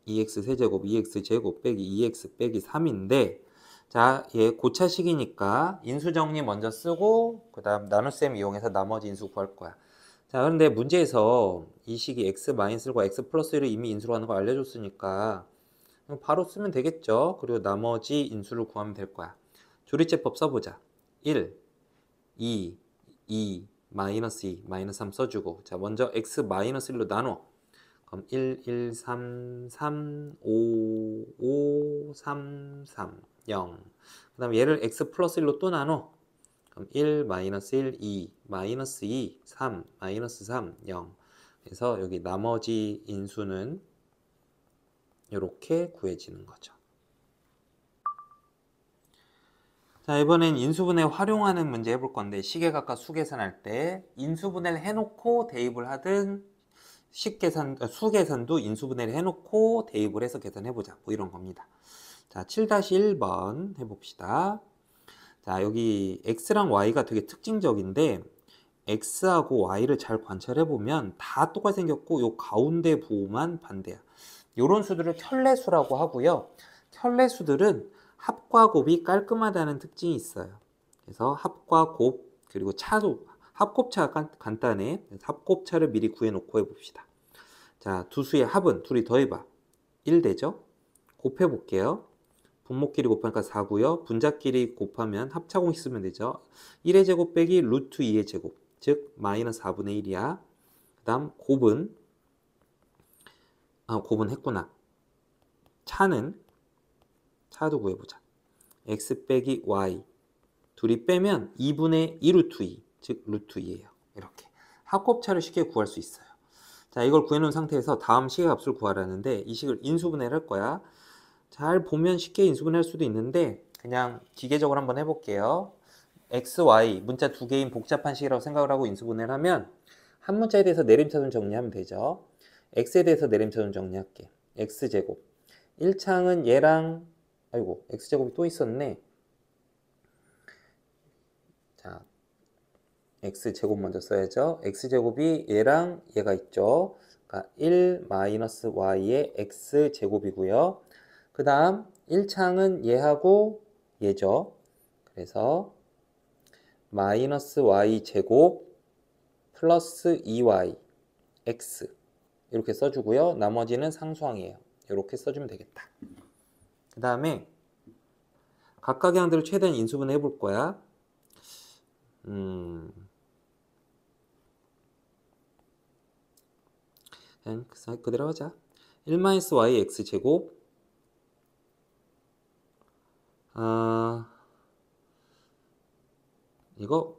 2x 세제곱 2x제곱 빼기 2x 빼기 3인데 자, 얘 고차식이니까 인수정리 먼저 쓰고 그 다음 나눗셈 이용해서 나머지 인수 구할 거야. 자, 그런데 문제에서 이 식이 x 마이너스과 x 플러스 1을 이미 인수로 하는 거 알려줬으니까 바로 쓰면 되겠죠. 그리고 나머지 인수를 구하면 될 거야. 조리제법 써보자. 1, 2, 2, 마이너스 2, 마이너스 3 써주고 자, 먼저 x 마이너스 1로 나눠. 그럼 1, 1, 3, 3, 5, 5, 3, 3, 0. 그 다음 얘를 x 플러스 1로 또 나눠. 그럼 1, 마이너스 1, 2, 마이너스 2, 3, 마이너스 3, 0. 그래서 여기 나머지 인수는 이렇게 구해지는 거죠. 자, 이번엔 인수분해 활용하는 문제 해볼 건데 식외각과 수계산할 때 인수분해를 해놓고 대입을 하든 수계산도 인수분해를 해놓고 대입을 해서 계산해보자. 뭐 이런 겁니다. 자, 7-1번 해봅시다. 자, 여기 x랑 y가 되게 특징적인데 x하고 y를 잘 관찰해보면 다 똑같이 생겼고 요 가운데 부호만 반대야. 요런 수들을 켤레수라고 하고요. 켤레수들은 합과 곱이 깔끔하다는 특징이 있어요. 그래서 합과 곱 그리고 차도 합곱차가 간단해. 합곱차를 미리 구해놓고 해봅시다. 자, 두 수의 합은 둘이 더해봐. 1 되죠? 곱해볼게요. 분모끼리 곱하니까 4고요. 분자끼리 곱하면 합차공식 쓰면 되죠. 1의 제곱 빼기 루트 2의 제곱 즉 마이너스 4분의 1이야. 그 다음 곱은 곱은 했구나. 차도 구해보자. x 빼기 y 둘이 빼면 2분의 2 루트 2 즉 루트 2예요. 이렇게 합곱차를 쉽게 구할 수 있어요. 자, 이걸 구해놓은 상태에서 다음 식의 값을 구하라는데 이 식을 인수분해를 할 거야. 잘 보면 쉽게 인수분해할 수도 있는데 그냥 기계적으로 한번 해볼게요. x, y 문자 두 개인 복잡한 식이라고 생각을 하고 인수분해를 하면 한 문자에 대해서 내림차순 정리하면 되죠. x에 대해서 내림차순 정리할게. x제곱 1창은 얘랑 아이고 x제곱이 또 있었네. 자, x제곱 먼저 써야죠. x제곱이 얘랑 얘가 있죠. 그러니까 1 마이너스 y의 x제곱이고요. 그 다음 1창은 얘하고 얘죠. 그래서 마이너스 y제곱 플러스 2y x 이렇게 써주고요. 나머지는 상수항이에요. 이렇게 써주면 되겠다. 그 다음에 각각의 항들을 최대한 인수분해 해볼 거야. 그냥 그대로 하자. 1-y x제곱 이거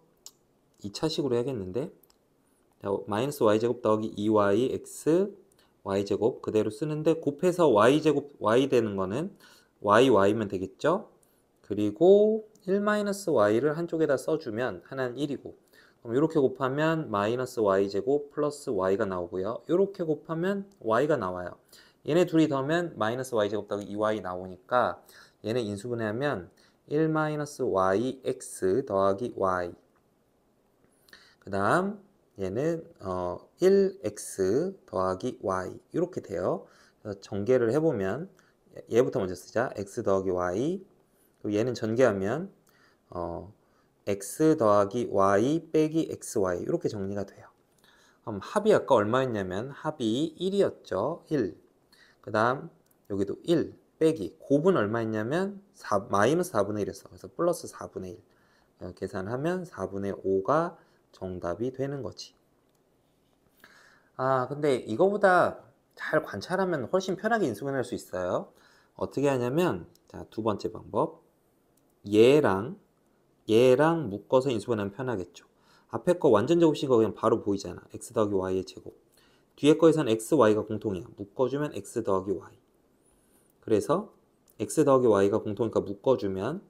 2차식으로 해야겠는데 마이너스 y제곱 더하기 2y x y제곱 그대로 쓰는데 곱해서 y제곱 y 되는 거는 y면 되겠죠. 그리고 1-y를 한쪽에다 써주면 하나는 1이고 그럼 이렇게 곱하면 마이너스 y제곱 플러스 y가 나오고요. 이렇게 곱하면 y가 나와요. 얘네 둘이 더하면 마이너스 y제곱 더하기 2y 나오니까 얘네 인수분해하면 1-yx 더하기 y 그 다음 얘는 1x 더하기 y 이렇게 돼요. 그래서 전개를 해보면 얘부터 먼저 쓰자. x 더하기 y 그리고 얘는 전개하면 x 더하기 y 빼기 xy 이렇게 정리가 돼요. 그럼 합이 아까 얼마였냐면 합이 1이었죠. 1. 그 다음 여기도 1 빼기 곱은 얼마였냐면 마이너스 4분의 1이었어. 그래서 플러스 4분의 1 계산하면 4분의 5가 정답이 되는 거지. 근데 이거보다 잘 관찰하면 훨씬 편하게 인수분해할 수 있어요. 어떻게 하냐면 자, 두 번째 방법 얘랑 묶어서 인수분해하면 편하겠죠. 앞에 거 완전 제곱식이 그냥 바로 보이잖아. x 더하기 y의 제곱. 뒤에 거에서는 x, y가 공통이야. 묶어주면 x 더하기 y. 그래서 x 더하기 y가 공통이니까 묶어주면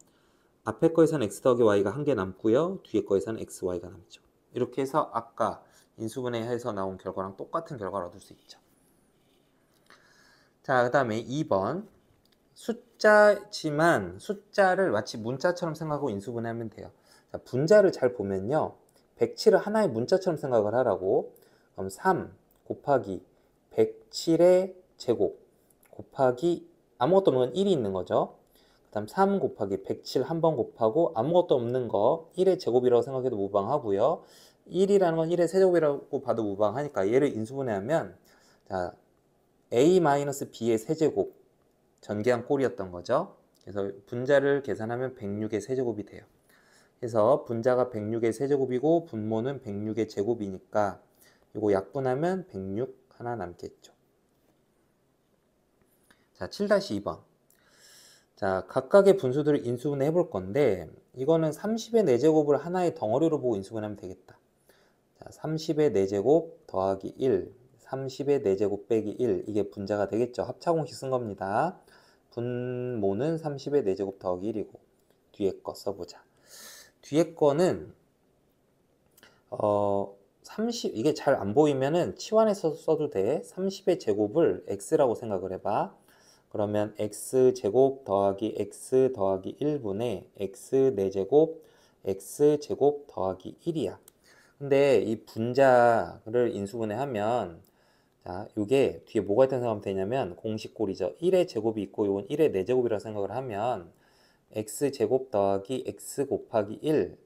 앞에 거에서는 x 더하기 y가 한 개 남고요. 뒤에 거에서는 x, y가 남죠. 이렇게 해서 아까 인수분해해서 나온 결과랑 똑같은 결과를 얻을 수 있죠. 자, 그 다음에 2번. 숫자지만 숫자를 마치 문자처럼 생각하고 인수분해하면 돼요. 자, 분자를 잘 보면요. 107을 하나의 문자처럼 생각을 하라고. 그럼 3 곱하기 107의 제곱 곱하기 아무것도 없는 건 1이 있는 거죠. 그 다음 3 곱하기 107 한 번 곱하고 아무것도 없는 거 1의 제곱이라고 생각해도 무방하고요. 1이라는 건 1의 세제곱이라고 봐도 무방하니까 얘를 인수분해하면 자, a-b의 세제곱 전개한 꼴이었던 거죠. 그래서 분자를 계산하면 106의 세제곱이 돼요. 그래서 분자가 106의 세제곱이고 분모는 106의 제곱이니까 이거 약분하면 106 하나 남겠죠. 자, 7-2번. 자, 각각의 분수들을 인수분해 해볼 건데 이거는 30의 4제곱을 하나의 덩어리로 보고 인수분해하면 되겠다. 자, 30의 4제곱 더하기 1 30의 4제곱 빼기 1 이게 분자가 되겠죠. 합차공식 쓴 겁니다. 분모는 30의 4제곱 더하기 1이고 뒤에 거 써보자. 뒤에 거는 30 이게 잘 안 보이면은 치환해서 써도 돼. 30의 제곱을 x라고 생각을 해봐. 그러면 x제곱 더하기 x 더하기 1분의 x 4제곱 x제곱 더하기 1이야. 근데 이 분자를 인수분해하면 자, 이게 뒤에 뭐가 있다고 생각하면 되냐면 공식꼴이죠. 1의 제곱이 있고 이건 1의 4제곱이라고 생각을 하면 x제곱 더하기 x 곱하기 1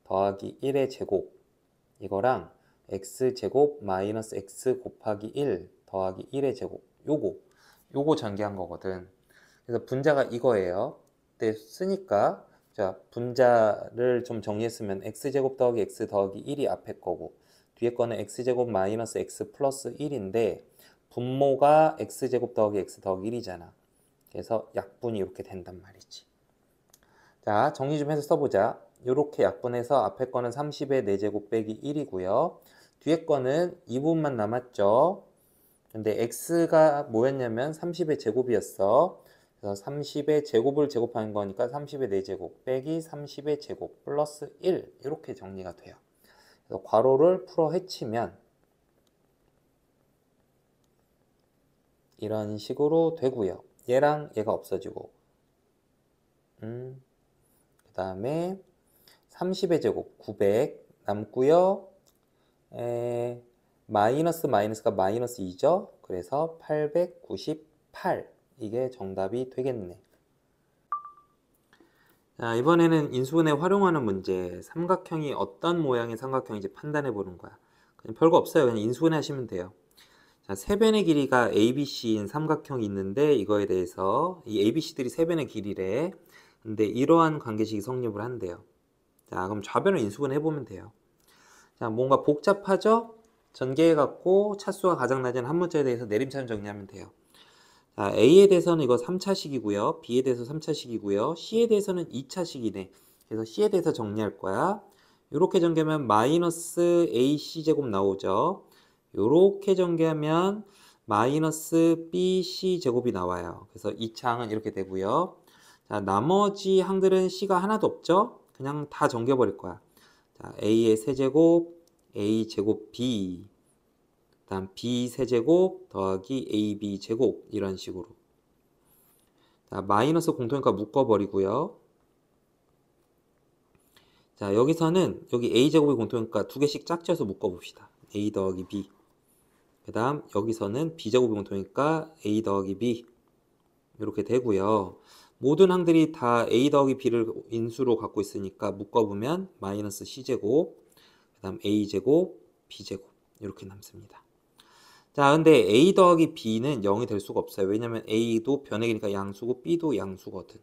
더하기 1의 제곱 이거랑 x제곱 마이너스 x 곱하기 1 더하기 1의 제곱 요거 전개한 거거든. 그래서 분자가 이거예요. 근데 쓰니까 자, 분자를 좀 정리했으면 x제곱 더하기 x 더하기 1이 앞에 거고 뒤에 거는 x제곱 마이너스 x 플러스 1인데 분모가 x제곱 더하기 x 더하기 1이잖아. 그래서 약분이 이렇게 된단 말이지. 자, 정리 좀 해서 써보자. 이렇게 약분해서 앞에 거는 30의 4제곱 빼기 1이고요. 뒤에 거는 이 부분만 남았죠. 근데 x가 뭐였냐면 30의 제곱이었어. 그래서 30의 제곱을 제곱하는 거니까 30의 4제곱 빼기 30의 제곱 플러스 1 이렇게 정리가 돼요. 그래서 괄호를 풀어 헤치면 이런 식으로 되고요. 얘랑 얘가 없어지고 그 다음에 30의 제곱 900 남고요. 마이너스가 마이너스 2죠. 그래서 898 이게 정답이 되겠네. 자, 이번에는 인수분해 활용하는 문제. 삼각형이 어떤 모양의 삼각형인지 판단해 보는 거야. 그냥 별거 없어요. 그냥 인수분해 하시면 돼요. 자, 세변의 길이가 ABC인 삼각형이 있는데 이거에 대해서 이 ABC들이 세변의 길이래. 근데 이러한 관계식이 성립을 한대요. 자, 그럼 좌변을 인수분해 해보면 돼요. 자, 뭔가 복잡하죠? 전개해갖고 차수가 가장 낮은 한 문자에 대해서 내림차순 정리하면 돼요. 자, A에 대해서는 이거 3차식이고요. B에 대해서 3차식이고요. C에 대해서는 2차식이네. 그래서 C에 대해서 정리할 거야. 이렇게 전개하면 마이너스 AC제곱 나오죠. 이렇게 전개하면 마이너스 BC제곱이 나와요. 그래서 2차 항은 이렇게 되고요. 자, 나머지 항들은 C가 하나도 없죠? 그냥 다 전개해버릴 거야. 자, A의 세제곱, A제곱 B, 그 다음 B 세제곱 더하기 AB 제곱 이런 식으로. 자, 마이너스 공통이니까 묶어버리고요. 자, 여기서는 여기 A제곱이 공통이니까 두 개씩 짝지어서 묶어봅시다. A 더하기 B. 그 다음 여기서는 B제곱이 공통이니까 A 더하기 B 이렇게 되고요. 모든 항들이 다 A 더하기 B를 인수로 갖고 있으니까 묶어보면 마이너스 C제곱, 그 다음 A제곱, B제곱 이렇게 남습니다. 자, 근데 A 더하기 B는 0이 될 수가 없어요. 왜냐면 A도 변액이니까 양수고 B도 양수거든.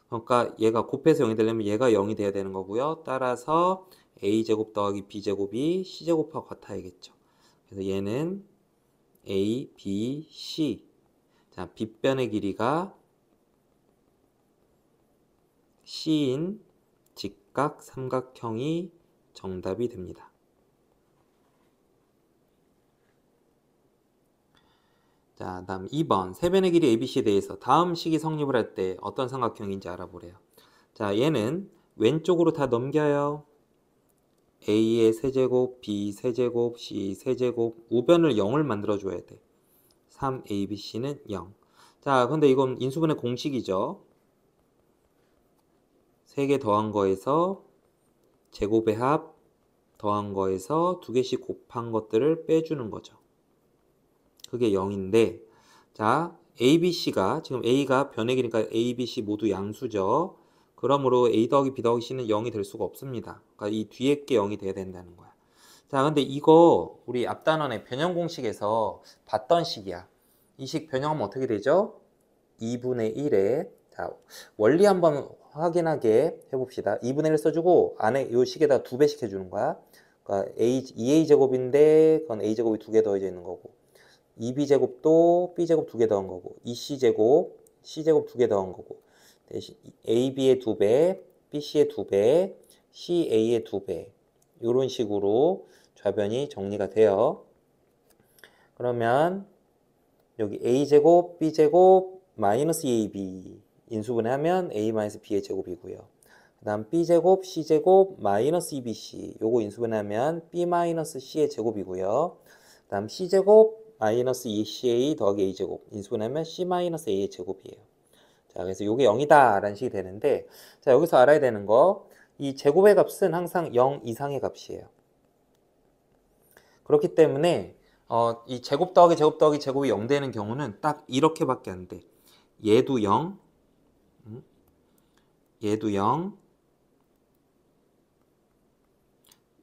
그러니까 얘가 곱해서 0이 되려면 얘가 0이 돼야 되는 거고요. 따라서 A제곱 더하기 B제곱이 C제곱하고 같아야겠죠. 그래서 얘는 A, B, C. 자, 빗변의 길이가 C인 직각 삼각형이 정답이 됩니다. 자, 다음 2번 세변의 길이 ABC에 대해서 다음 식이 성립을 할 때 어떤 삼각형인지 알아보래요. 자, 얘는 왼쪽으로 다 넘겨요. A의 세제곱, B 세제곱, C 세제곱 우변을 0을 만들어줘야 돼. 3ABC는 0. 자, 근데 이건 인수분해 공식이죠. 3개 더한 거에서 제곱의 합 더한 거에서 2개씩 곱한 것들을 빼주는 거죠. 그게 0인데 자, ABC가 지금 A가 변액이니까 A, B, C 모두 양수죠. 그러므로 A 더하기 B 더하기 C는 0이 될 수가 없습니다. 그러니까 이 뒤에 게 0이 돼야 된다는 거야. 자, 근데 이거 우리 앞 단원의 변형 공식에서 봤던 식이야. 이 식 변형하면 어떻게 되죠? 2분의 1에 자, 원리 한번 확인하게 해봅시다. 2분의 1 써주고 안에 이 식에다가 2배씩 해주는 거야. 그러니까 2A 제곱인데 그건 A 제곱이 2개 더해져 있는 거고 2b제곱도 b제곱 2개 더한 거고 2c제곱 c제곱 2개 더한 거고 대신 ab의 2배 bc의 2배 ca의 2배 이런 식으로 좌변이 정리가 돼요. 그러면 여기 a제곱 b제곱 마이너스 ab 인수분해하면 a 마이너스 b의 제곱이고요. 그 다음 b제곱 c제곱 마이너스 2bc 요거 인수분해하면 b 마이너스 c의 제곱이고요. 그 다음 c제곱 마이너스 2ca 더하기 a제곱 인수분해하면 c 마이너스 a의 제곱이에요. 자, 그래서 이게 0이다 라는 식이 되는데 자, 여기서 알아야 되는 거 이 제곱의 값은 항상 0 이상의 값이에요. 그렇기 때문에 이 제곱 더하기 제곱 더하기 제곱이 0 되는 경우는 딱 이렇게밖에 안 돼. 얘도 0 얘도 0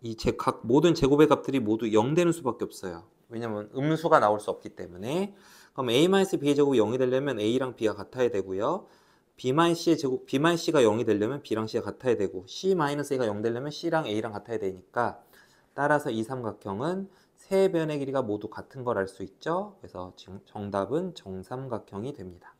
이 각 모든 제곱의 값들이 모두 0 되는 수밖에 없어요. 왜냐면 음수가 나올 수 없기 때문에. 그럼 A-B의 제곱이 0이 되려면 A랑 B가 같아야 되고요. B-C의 제곱, B-C가 0이 되려면 B랑 C가 같아야 되고 C-A가 0 되려면 C랑 A랑 같아야 되니까 따라서 이 삼각형은 세 변의 길이가 모두 같은 걸 알 수 있죠. 그래서 지금 정답은 정삼각형이 됩니다.